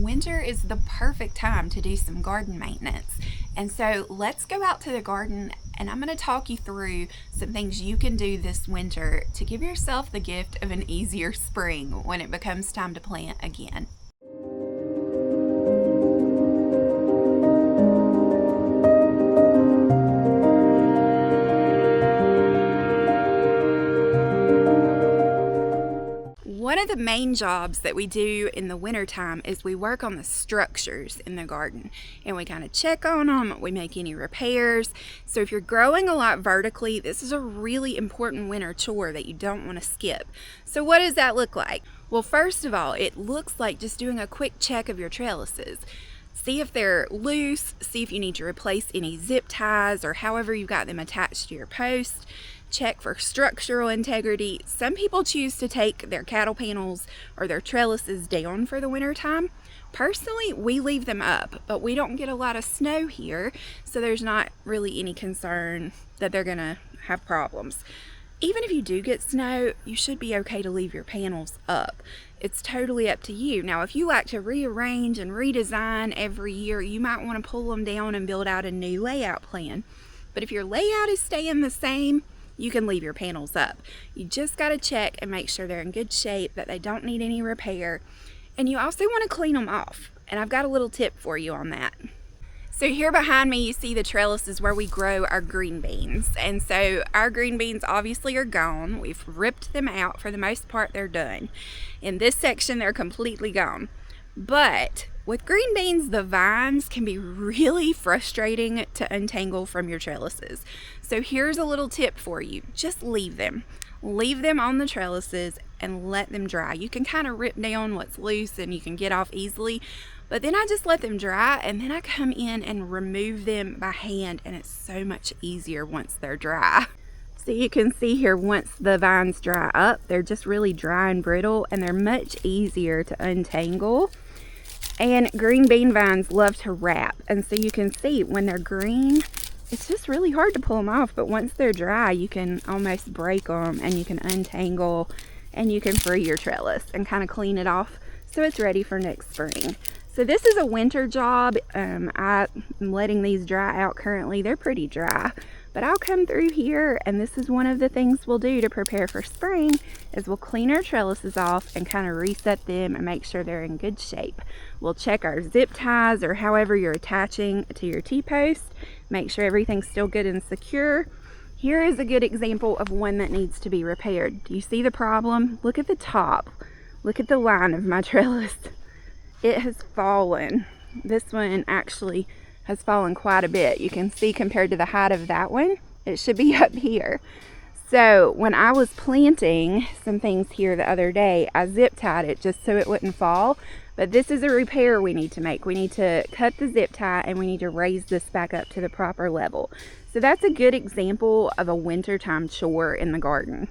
winter is the perfect time to do some garden maintenance. And so let's go out to the garden and I'm going to talk you through some things you can do this winter to give yourself the gift of an easier spring when it becomes time to plant again. One of the main jobs that we do in the wintertime is we work on the structures in the garden and we kind of check on them, we make any repairs. So if you're growing a lot vertically, this is a really important winter chore that you don't want to skip. So what does that look like? Well, first of all, it looks like just doing a quick check of your trellises. See if they're loose, see if you need to replace any zip ties or however you've got them attached to your post. Check for structural integrity. Some people choose to take their cattle panels or their trellises down for the winter time. Personally, we leave them up, but we don't get a lot of snow here, so there's not really any concern that they're gonna have problems. Even if you do get snow, you should be okay to leave your panels up. It's totally up to you. Now, if you like to rearrange and redesign every year, you might want to pull them down and build out a new layout plan. But if your layout is staying the same, you can leave your panels up. You just got to check and make sure they're in good shape, that they don't need any repair. And you also want to clean them off. And I've got a little tip for you on that. So here behind me, you see the trellises where we grow our green beans. And so our green beans obviously are gone. We've ripped them out. For the most part, they're done. In this section, they're completely gone. But with green beans, the vines can be really frustrating to untangle from your trellises. So here's a little tip for you. Just leave them. Leave them on the trellises and let them dry. You can kind of rip down what's loose and you can get off easily. But then I just let them dry and then I come in and remove them by hand, and it's so much easier once they're dry. So you can see here, once the vines dry up, they're just really dry and brittle and they're much easier to untangle. And green bean vines love to wrap, and so you can see when they're green, it's just really hard to pull them off, but once they're dry, you can almost break them and you can untangle and you can free your trellis and kind of clean it off so it's ready for next spring. So this is a winter job. I'm letting these dry out currently. They're pretty dry, but I'll come through here and this is one of the things we'll do to prepare for spring is we'll clean our trellises off and kind of reset them and make sure they're in good shape. We'll check our zip ties or however you're attaching to your T-post. Make sure everything's still good and secure. Here is a good example of one that needs to be repaired. Do you see the problem? Look at the top. Look at the line of my trellis. It has fallen. This one actually has fallen quite a bit. You can see compared to the height of that one, it should be up here. So when I was planting some things here the other day, I zip tied it just so it wouldn't fall. But this is a repair we need to make. We need to cut the zip tie and we need to raise this back up to the proper level. So that's a good example of a wintertime chore in the garden.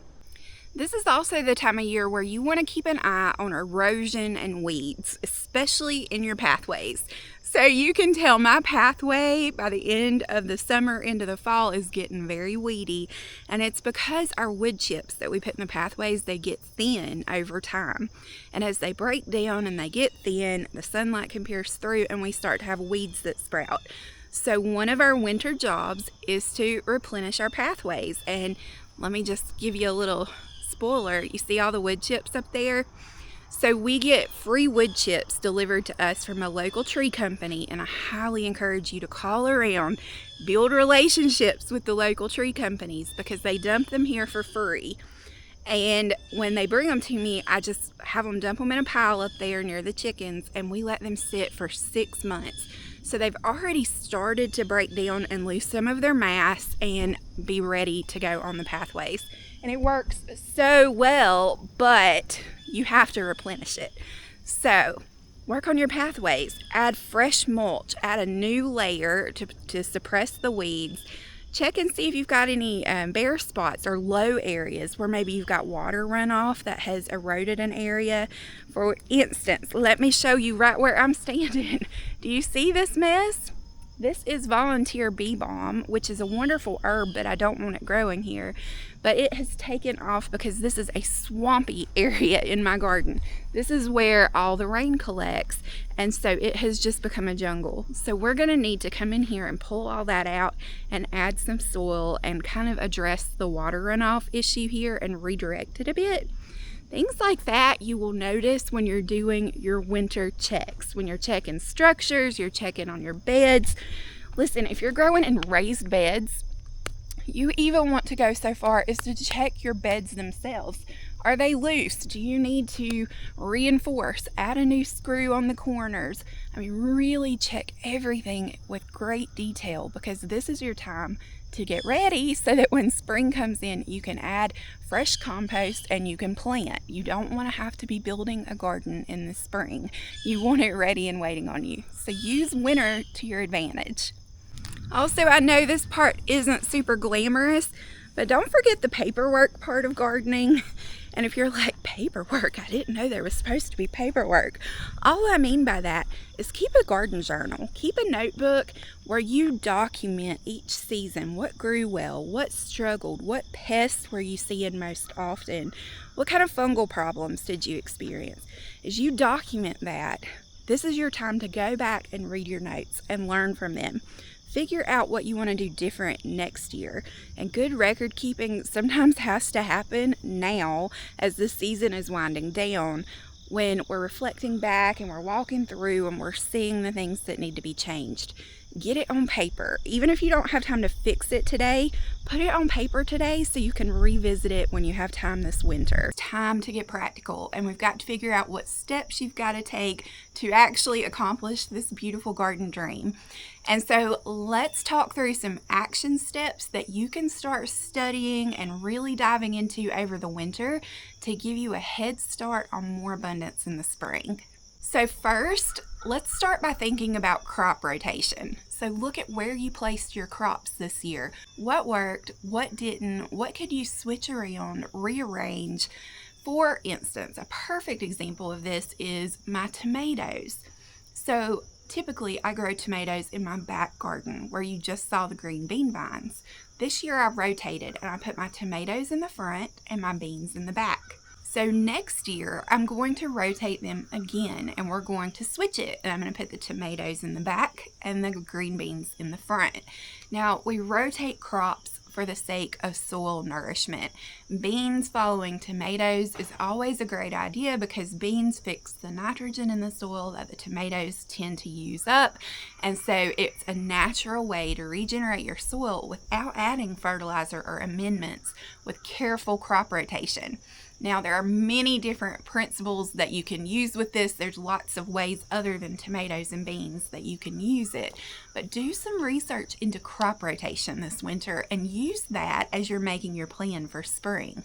This is also the time of year where you want to keep an eye on erosion and weeds, especially in your pathways. So you can tell my pathway by the end of the summer into the fall is getting very weedy, and it's because our wood chips that we put in the pathways, they get thin over time. And as they break down and they get thin, the sunlight can pierce through and we start to have weeds that sprout. So one of our winter jobs is to replenish our pathways. And let me just give you a little spoiler. You see all the wood chips up there? So we get free wood chips delivered to us from a local tree company, and I highly encourage you to call around, build relationships with the local tree companies because they dump them here for free. And when they bring them to me, I just have them dump them in a pile up there near the chickens, and we let them sit for 6 months. So they've already started to break down and lose some of their mass and be ready to go on the pathways. And it works so well, but you have to replenish it. So work on your pathways, add fresh mulch, add a new layer to suppress the weeds. Check and see if you've got any bare spots or low areas where maybe you've got water runoff that has eroded an area. For instance, let me show you right where I'm standing. Do you see this mess? This is volunteer bee balm, which is a wonderful herb, but I don't want it growing here. But it has taken off because this is a swampy area in my garden. This is where all the rain collects, and so it has just become a jungle. So we're going to need to come in here and pull all that out and add some soil and kind of address the water runoff issue here and redirect it a bit. Things like that you will notice when you're doing your winter checks. When you're checking structures, you're checking on your beds. Listen, if you're growing in raised beds, you even want to go so far as to check your beds themselves. Are they loose? Do you need to reinforce? Add a new screw on the corners. I mean, really check everything with great detail, because this is your time to get ready so that when spring comes in, you can add fresh compost and you can plant. You don't want to have to be building a garden in the spring. You want it ready and waiting on you. So use winter to your advantage. Also, I know this part isn't super glamorous, but don't forget the paperwork part of gardening. And if you're like, paperwork? I didn't know there was supposed to be paperwork. All I mean by that is keep a garden journal. Keep a notebook where you document each season what grew well, what struggled, what pests were you seeing most often, what kind of fungal problems did you experience. As you document that, this is your time to go back and read your notes and learn from them. Figure out what you want to do different next year. And good record keeping sometimes has to happen now as the season is winding down, when we're reflecting back and we're walking through and we're seeing the things that need to be changed. Get it on paper. Even if you don't have time to fix it today, put it on paper today so you can revisit it when you have time this winter. It's time to get practical, and we've got to figure out what steps you've got to take to actually accomplish this beautiful garden dream. And so let's talk through some action steps that you can start studying and really diving into over the winter to give you a head start on more abundance in the spring. So first, let's start by thinking about crop rotation. So look at where you placed your crops this year. What worked, what didn't, what could you switch around, rearrange? For instance, a perfect example of this is my tomatoes. So typically I grow tomatoes in my back garden where you just saw the green bean vines. This year I rotated and I put my tomatoes in the front and my beans in the back. So next year, I'm going to rotate them again, and we're going to switch it. And I'm going to put the tomatoes in the back and the green beans in the front. Now, we rotate crops for the sake of soil nourishment. Beans following tomatoes is always a great idea because beans fix the nitrogen in the soil that the tomatoes tend to use up. And so it's a natural way to regenerate your soil without adding fertilizer or amendments with careful crop rotation. Now, there are many different principles that you can use with this. There's lots of ways other than tomatoes and beans that you can use it. But do some research into crop rotation this winter and use that as you're making your plan for spring.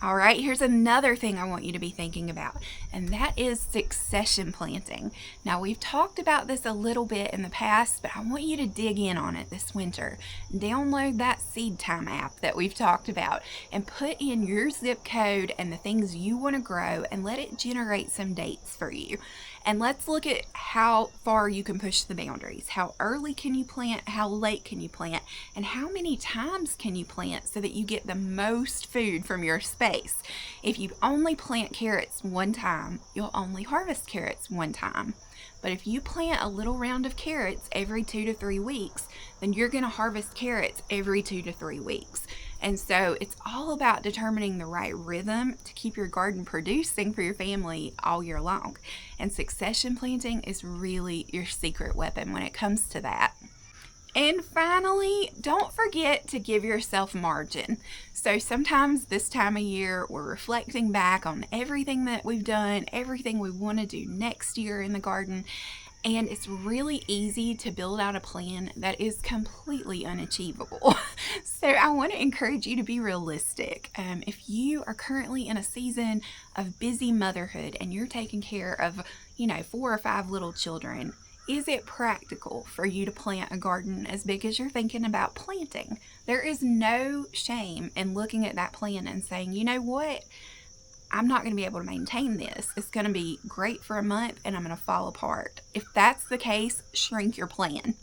All right, here's another thing I want you to be thinking about, and that is succession planting. Now, we've talked about this a little bit in the past, but I want you to dig in on it this winter. Download that Seed Time app that we've talked about and put in your zip code and the things you want to grow and let it generate some dates for you. And let's look at how far you can push the boundaries. How early can you plant? How late can you plant? And how many times can you plant so that you get the most food from your space? If you only plant carrots one time, you'll only harvest carrots one time. But if you plant a little round of carrots every 2 to 3 weeks, then you're going to harvest carrots every 2 to 3 weeks. And so it's all about determining the right rhythm to keep your garden producing for your family all year long. And succession planting is really your secret weapon when it comes to that. And finally, don't forget to give yourself margin. So sometimes this time of year, we're reflecting back on everything that we've done, everything we want to do next year in the garden. And it's really easy to build out a plan that is completely unachievable. So I want to encourage you to be realistic. If you are currently in a season of busy motherhood and you're taking care of, 4 or 5 little children, is it practical for you to plant a garden as big as you're thinking about planting? There is no shame in looking at that plan and saying, you know what? I'm not going to be able to maintain this. It's going to be great for a month and I'm going to fall apart. If that's the case, shrink your plan.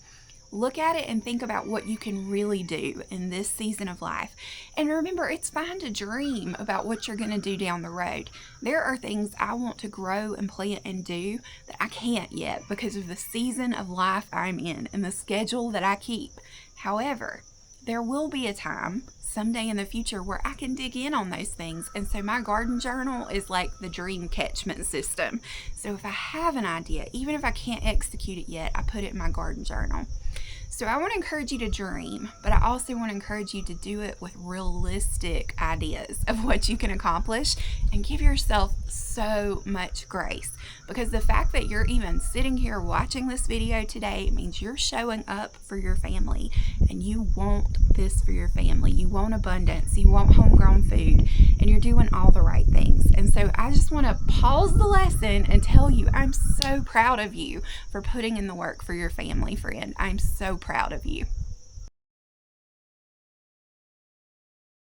Look at it and think about what you can really do in this season of life. And remember, it's fine to dream about what you're going to do down the road. There are things I want to grow and plant and do that I can't yet because of the season of life I'm in and the schedule that I keep. However, there will be a time someday in the future where I can dig in on those things. And so my garden journal is like the dream catchment system. So if I have an idea, even if I can't execute it yet, I put it in my garden journal. So I want to encourage you to dream, but I also want to encourage you to do it with realistic ideas of what you can accomplish and give yourself so much grace, because the fact that you're even sitting here watching this video today means you're showing up for your family, and you want this for your family. You want abundance, you want homegrown food, and you're doing all the right things. And so I just want to pause the lesson and tell you I'm so proud of you for putting in the work for your family, friend. I'm so proud of you.